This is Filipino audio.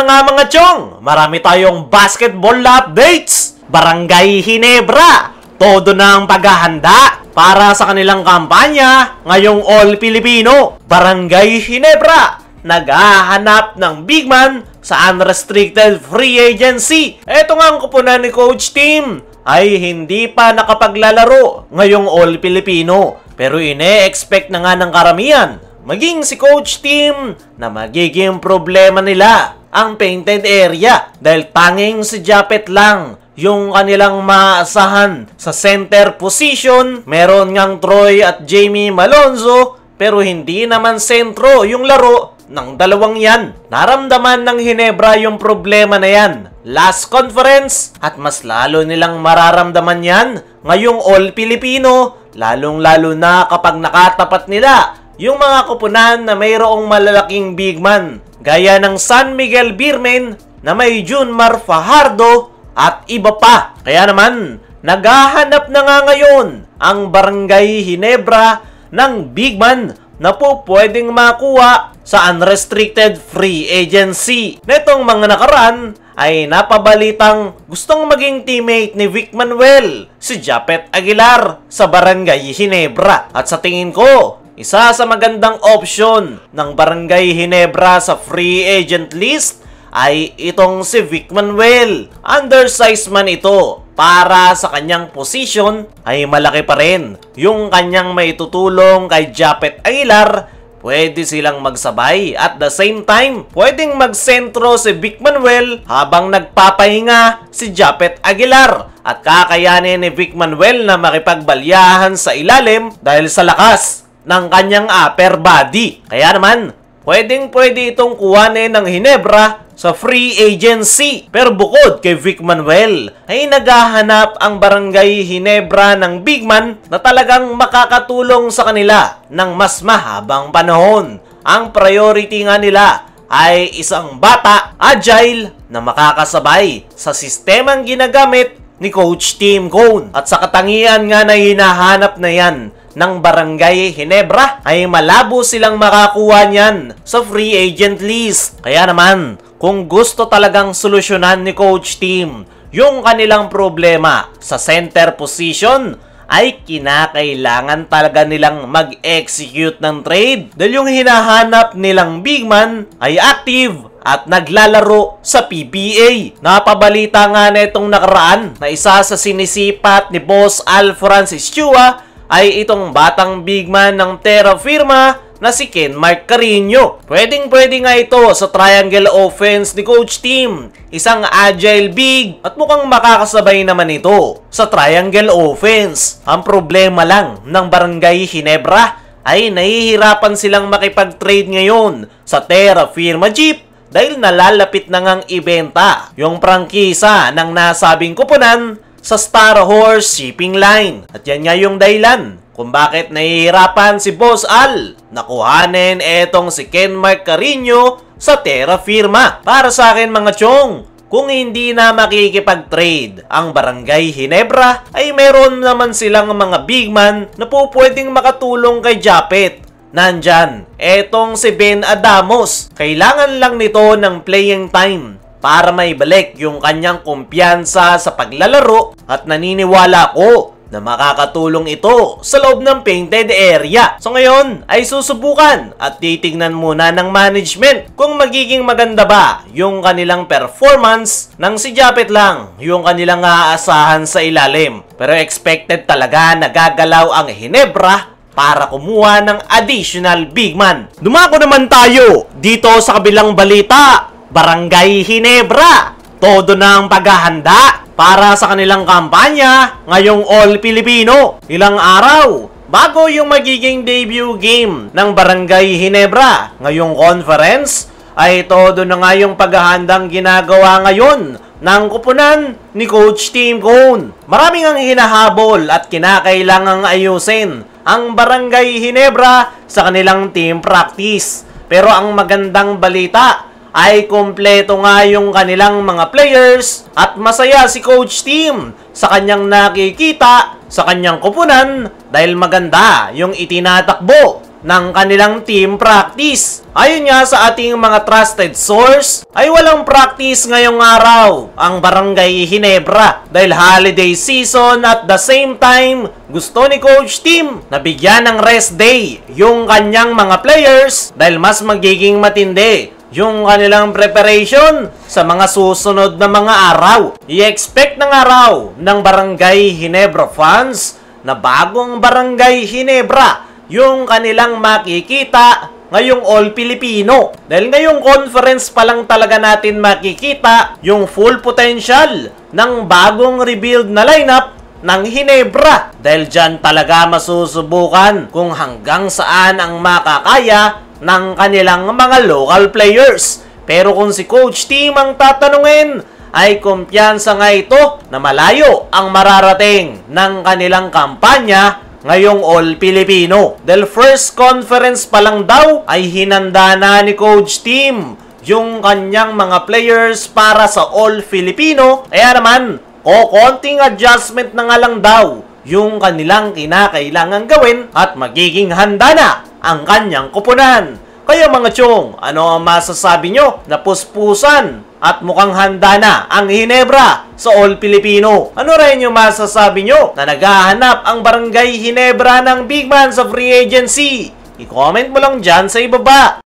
na nga mga chong, marami tayong basketball updates. Barangay Ginebra, todo na ang paghahanda para sa kanilang kampanya ngayong All Filipino. Barangay Ginebra, naghahanap ng big man sa unrestricted free agency. Ito nga ang kupunan ni Coach Team ay hindi pa nakapaglalaro ngayong All Filipino. Pero ine-expect na nga ng karamihan, maging si Coach Team, na magiging problema nila ang painted area dahil tanging si Japet lang yung kanilang maasahan sa center position. Meron ngang Troy at Jamie Malonzo pero hindi naman sentro yung laro ng dalawang yan. Naramdaman ng Ginebra yung problema na yan last conference at mas lalo nilang mararamdaman yan ngayong All Filipino, lalong-lalo na kapag nakatapat nila yung mga kupunan na mayroong malalaking big man gaya ng San Miguel Beermen na may Junmar Fajardo at iba pa. Kaya naman, naghahanap na nga ngayon ang Barangay Ginebra ng big man na po pwedeng makuha sa unrestricted free agency. Netong mga nakaraan ay napabalitang gustong maging teammate ni Vic Manuel si Japet Aguilar sa Barangay Ginebra. At sa tingin ko, isa sa magandang option ng Barangay Ginebra sa free agent list ay itong si Vic Manuel. Undersized man ito, para sa kanyang position ay malaki pa rin yung kanyang maitutulong kay Japet Aguilar. Pwede silang magsabay at the same time, pwedeng magsentro si Vic Manuel habang nagpapahinga si Japet Aguilar. At kakayanin ni Vic Manuel na makipagbalyahan sa ilalim dahil sa lakas ng kanyang upper body. Kaya naman, pwede itong kuhanin ng Ginebra sa free agency. Pero bukod kay Vic Manuel, ay naghahanap ang Barangay Ginebra ng big man na talagang makakatulong sa kanila ng mas mahabang panahon. Ang priority nga nila ay isang bata, agile, na makakasabay sa sistemang ginagamit ni Coach Tim Cone. At sa katangian nga na hinahanap na yan ng Barangay Ginebra, ay malabo silang makakuha niyan sa free agent list. Kaya naman, kung gusto talagang solusyonan ni Coach Team yung kanilang problema sa center position, ay kinakailangan talaga nilang mag-execute ng trade dahil yung hinahanap nilang big man ay active at naglalaro sa PBA. Napabalita nga na itong nakaraan na isa sa sinisipat ni Boss Al Francis Chua ay itong batang big man ng Terra Firma na si Ken Mark Carino. Pwedeng-pwede nga ito sa triangle offense ni Coach Team. Isang agile big at mukhang makakasabay naman ito sa triangle offense. Ang problema lang ng Barangay Ginebra ay nahihirapan silang makipag-trade ngayon sa Terra Firma Jeep dahil nalalapit na ngang ibenta yung prangkisa ng nasabing kupunan sa Star Horse Shipping Line. At yan nga yung dahilan kung bakit nahihirapan si Boss Al na kuhanin etong si Ken Mark Carino sa Terra Firma. Para sa akin mga chong, kung hindi na makikipag-trade ang Barangay Ginebra, ay meron naman silang mga big man na po pwedeng makatulong kay Japet. Nandyan, etong si Ben Adamos. Kailangan lang nito ng playing time para maibalik yung kanyang kumpiyansa sa paglalaro at naniniwala ko na makakatulong ito sa loob ng painted area. So ngayon ay susubukan at titignan muna ng management kung magiging maganda ba yung kanilang performance nang si Japet lang yung kanilang aasahan sa ilalim. Pero expected talaga na gagalaw ang Ginebra para kumuha ng additional big man. Dumako naman tayo dito sa kabilang balita. Barangay Ginebra, todo na ang paghahanda para sa kanilang kampanya ngayong All Filipino. Ilang araw bago yung magiging debut game ng Barangay Ginebra ngayong conference, ay todo na nga yung paghahandang ginagawa ngayon ng kupunan ni Coach Tim Cone. Maraming ang hinahabol at kinakailangang ayusin ang Barangay Ginebra sa kanilang team practice. Pero ang magandang balita ay kompleto nga yung kanilang mga players at masaya si Coach Team sa kanyang nakikita sa kanyang kupunan dahil maganda yung itinatakbo ng kanilang team practice. Ayon nga sa ating mga trusted source, ay walang practice ngayong araw ang Barangay Ginebra dahil holiday season at the same time gusto ni Coach Tim na bigyan ng rest day yung kanyang mga players dahil mas magiging matindi yung kanilang preparation sa mga susunod na mga araw. I-expect ng araw ng Barangay Ginebra fans na bagong Barangay Ginebra yung kanilang makikita ngayong All Filipino. Dahil ngayong conference pa lang talaga natin makikita yung full potential ng bagong rebuild na lineup ng Ginebra. Dahil dyan talaga masusubukan kung hanggang saan ang makakaya ng kanilang mga local players. Pero kung si Coach Tim ang tatanungin, ay kumpiyansa nga ito na malayo ang mararating ng kanilang kampanya ngayong All Filipino. Dahil first conference pa lang daw ay hinanda na ni Coach Tim yung kanyang mga players para sa All Filipino. Kaya naman, konting adjustment na nga lang daw yung kanilang kinakailangan gawin at magiging handa na ang kanyang kupunan. Kaya mga chong, ano ang masasabi nyo na puspusan at mukhang handa na ang Ginebra sa All Filipino? Ano rin yung masasabi nyo na naghahanap ang Barangay Ginebra ng big man sa free agency? I-comment mo lang dyan sa ibaba.